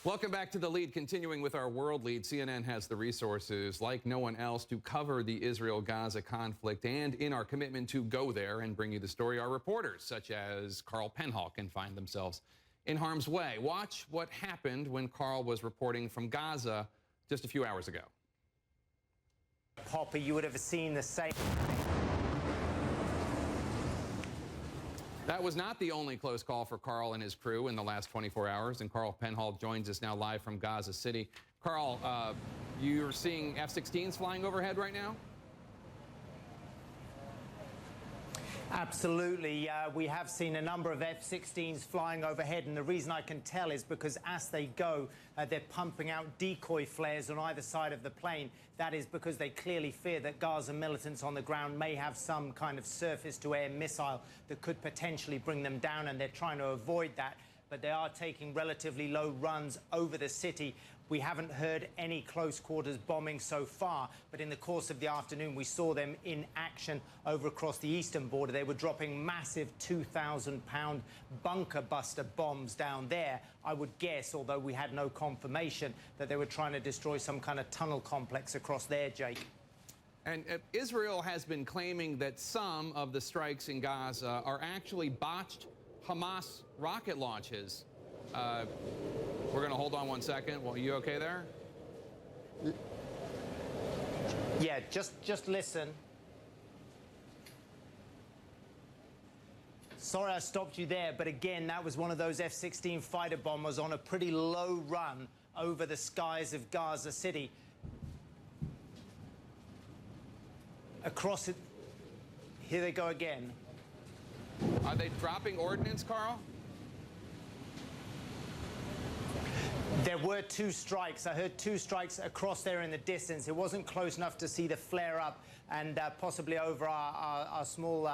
Welcome back to The Lead. Continuing with our world lead, CNN has the resources like no one else to cover the Israel-Gaza conflict, and in our commitment to go there and bring you the story, our reporters, such as Carl Penhall, can find themselves in harm's way. Watch what happened when Carl was reporting from Gaza just a few hours ago. Poppy, you would have seen the same. That was not the only close call for Carl and his crew in the last 24 hours, and Carl Penhall joins us now live from Gaza City. Carl, you're seeing F-16s flying overhead right now? Absolutely. We have seen a number of F-16s flying overhead, and the reason I can tell is because as they go, they're pumping out decoy flares on either side of the plane. That is because they clearly fear that Gaza militants on the ground may have some kind of surface-to-air missile that could potentially bring them down, and they're trying to avoid that. But they are taking relatively low runs over the city. We haven't heard any close quarters bombing so far, but in the course of the afternoon, we saw them in action over across the eastern border. They were dropping massive 2,000-pound bunker buster bombs down there. I would guess, although we had no confirmation, that they were trying to destroy some kind of tunnel complex across there, Jake. And Israel has been claiming that some of the strikes in Gaza are actually botched Hamas rocket launches. We're going to hold on 1 second. Well, you okay there? Yeah, just listen. Sorry I stopped you there, but again, that was one of those F-16 fighter bombers on a pretty low run over the skies of Gaza City. Across it, here they go again. Are they dropping ordnance, Carl? There were two strikes. I heard two strikes across there in the distance. It wasn't close enough to see the flare up, and possibly over our small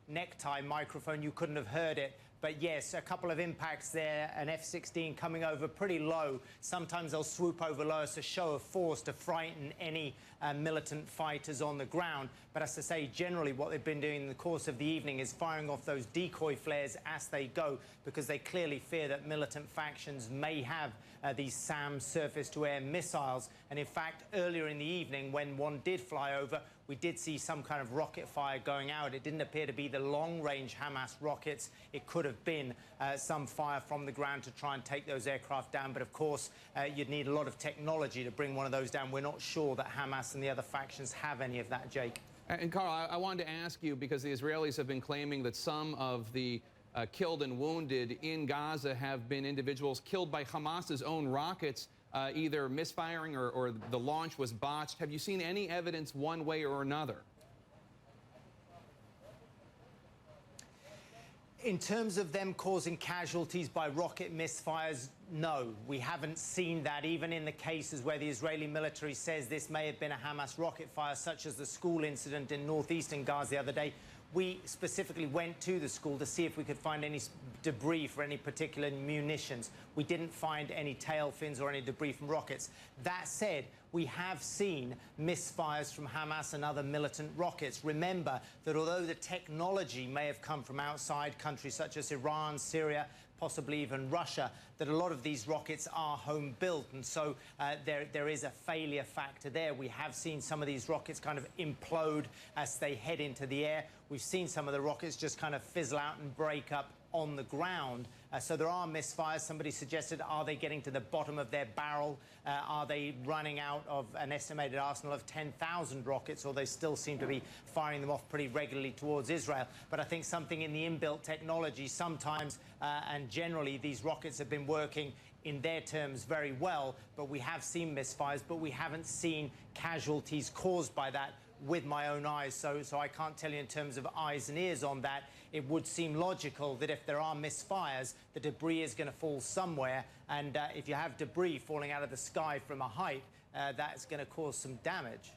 necktie microphone, you couldn't have heard it. But yes, a couple of impacts there, an F-16 coming over pretty low. Sometimes they'll swoop over low as a show of force to frighten any militant fighters on the ground. But as I say, generally what they've been doing in the course of the evening is firing off those decoy flares as they go, because they clearly fear that militant factions may have these SAM surface-to-air missiles. And in fact, earlier in the evening, when one did fly over, we did see some kind of rocket fire going out. It didn't appear to be the long-range Hamas rockets. It could have been some fire from the ground to try and take those aircraft down. But of course, you'd need a lot of technology to bring one of those down. We're not sure that Hamas and the other factions have any of that, Jake. And Carl, I wanted to ask you, because the Israelis have been claiming that some of the killed and wounded in Gaza have been individuals killed by Hamas's own rockets, either misfiring or the launch was botched. Have you seen any evidence one way or another? In terms of them causing casualties by rocket misfires, no, we haven't seen that. Even in the cases where the Israeli military says this may have been a Hamas rocket fire, such as the school incident in northeastern Gaza the other day, we specifically went to the school to see if we could find any debris for any particular munitions. We didn't find any tail fins or any debris from rockets. That said, we have seen misfires from Hamas and other militant rockets. Remember that although the technology may have come from outside countries such as Iran, Syria, possibly even Russia, that a lot of these rockets are home-built, and so there is a failure factor there. We have seen some of these rockets kind of implode as they head into the air. We've seen some of the rockets just kind of fizzle out and break up on the ground. So there are misfires. Somebody suggested, are they getting to the bottom of their barrel? Are they running out of an estimated arsenal of 10,000 rockets, or they still seem to be firing them off pretty regularly towards Israel? But I think something in the inbuilt technology sometimes, and generally, these rockets have been working in their terms very well, but we have seen misfires, but we haven't seen casualties caused by that with my own eyes, so I can't tell you in terms of eyes and ears on that. It would seem logical that if there are misfires, the debris is going to fall somewhere, and if you have debris falling out of the sky from a height, that's going to cause some damage.